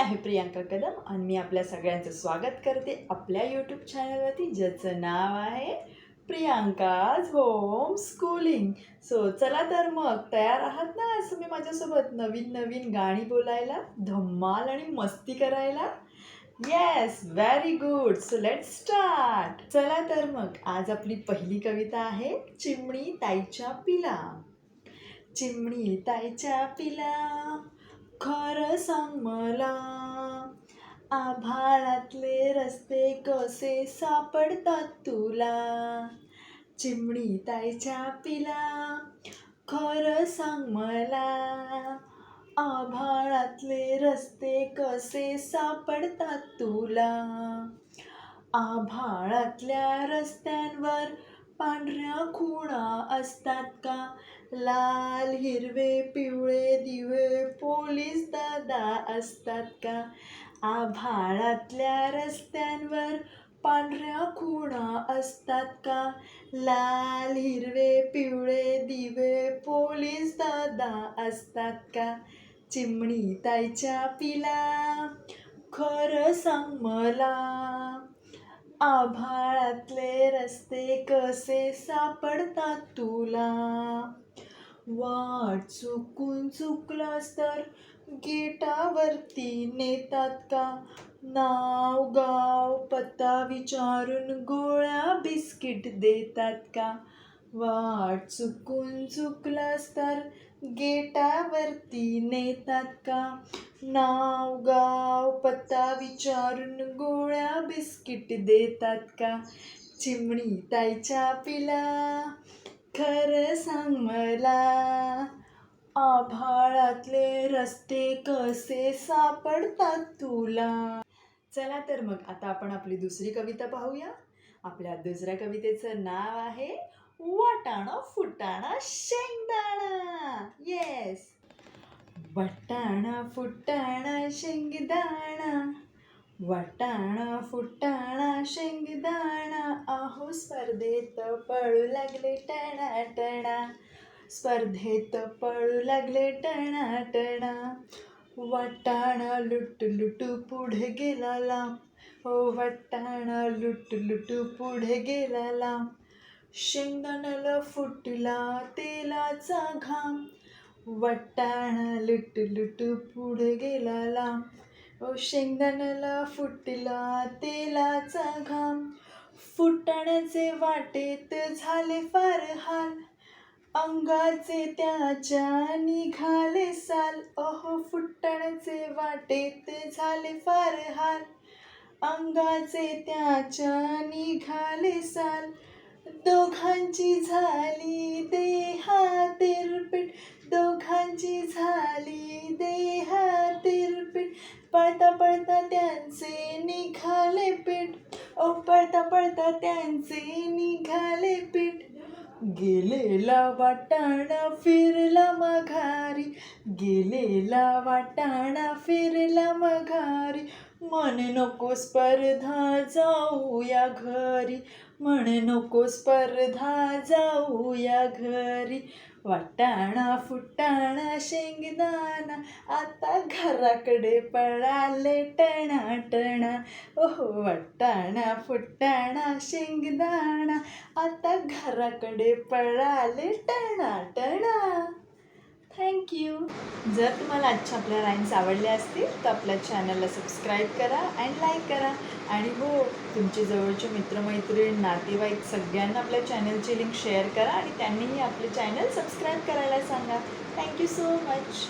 आहे प्रियांका कदम आणि मी आपल्या सगळ्यांचं स्वागत करते आपल्या यूट्यूब चॅनलवरती, ज्याचं नाव आहे प्रियांकाज होम स्कूलिंग. सो चला तर मग तयार आहात ना असं मी माझ्यासोबत नवीन नवीन गाणी बोलायला, धम्माल आणि मस्ती करायला? Yes, very good. So let's start. चला तर मग आज आपली पहिली कविता आहे चिमणी ताईच्या पिला. चिमणी ताईच्या पिला, खरं सांग मला, आभाळातले रस्ते कसे सापडतात तुला? चिमणी ताईच्या पिला, खरं सांग मला, आभाळातले रस्ते कसे सापडतात तुला? आभाळातल्या रस्त्यांवर पांढऱ्या खुणा असतात का? लाल हिरवे पिवळे दिवे पोलीस दादा असतात का? आभाळातल्या रस्त्यांवर पांढऱ्या खुणा असतात का? लाल हिरवे पिवळे दिवे पोलीस दादा असतात का? चिमणी ताईच्या पिला, खरं सांग मला, आभाळातले रस्ते कसे सापडतात तुला? वाट चुकून चुकलास तर गेटावरती नेतात का? नाव गाव पत्ता विचारून गोळ्या बिस्किट देतात का? वाट चुकून चुकलास तर गेटावरती नेतात का? नाव गाव पत्ता विचारून गोळ्या बिस्किट देतात का? चिमणी ताईच्या पिला, खरं सांग मला, आभाळातले रस्ते कसे सापडतात तुला? चला तर मग आता आपण आपली दुसरी कविता पाहूया. आपल्या दुसऱ्या कवितेचं नाव आहे वाटाणा फुटाणा शेंगदाणा. येस. वाटाणा फुटाणा शेंगदाणा, वाटाणा फुटाणा शेंगदाणा, अहो स्पर्धेत पळू लागले टणाटणा, स्पर्धेत पळू लागले टणाटणा. वाटाणा लुटू लुटू पुढे गेला लांब, हो वाटाणा लुटू लुटू पुढे गेला लांब. शेंगदाण्याला फुटला तेलाचा घाम, वाटाणा लुटू लुटू पुढे गेला लांब. ओ शेंगदाण्याला फुटला तेलाचा घाम, फुटाण्याचे वाटेत झाले फार हाल, अंगाचे त्याच्या निघाले साल. अहो फुटाण्याचे वाटेत झाले फार हाल, अंगाचे त्याच्या निघाले साल. दोघांची झाली देहातील पीठ, दोघांची झाली देहातील पीठ, पळता पळता त्यांचे निघाले पीठ, ओ पळता पळता त्यांचे निघाले पीठ. गेलेला वाटाणा फिरला माघारी, गेलेला वाटाणा फिरला माघारी, मन नको स्पर्धा जाऊया घरी, मन नको स्पर्धा जाऊया घरी. वाटाणा फुटाणा शेंगदाणा, आता घराकडे पळाले टणाटणा. ओहो वाटाणा फुटाणा शेंगदाणा, आता घराकडे पळाले टणाटणा. थँक्यू. जर तुम्हाला आजच्या आपल्या राईम्स आवडल्या असतील तर आपल्या चॅनलला सबस्क्राईब करा आणि लाईक करा. आणि हो, तुमचे जवळचे मित्रमैत्रीण नातेवाईक सगळ्यांना आपल्या चॅनलची लिंक शेअर करा आणि त्यांनीही आपले चॅनल सबस्क्राईब करायला सांगा. Thank you so much.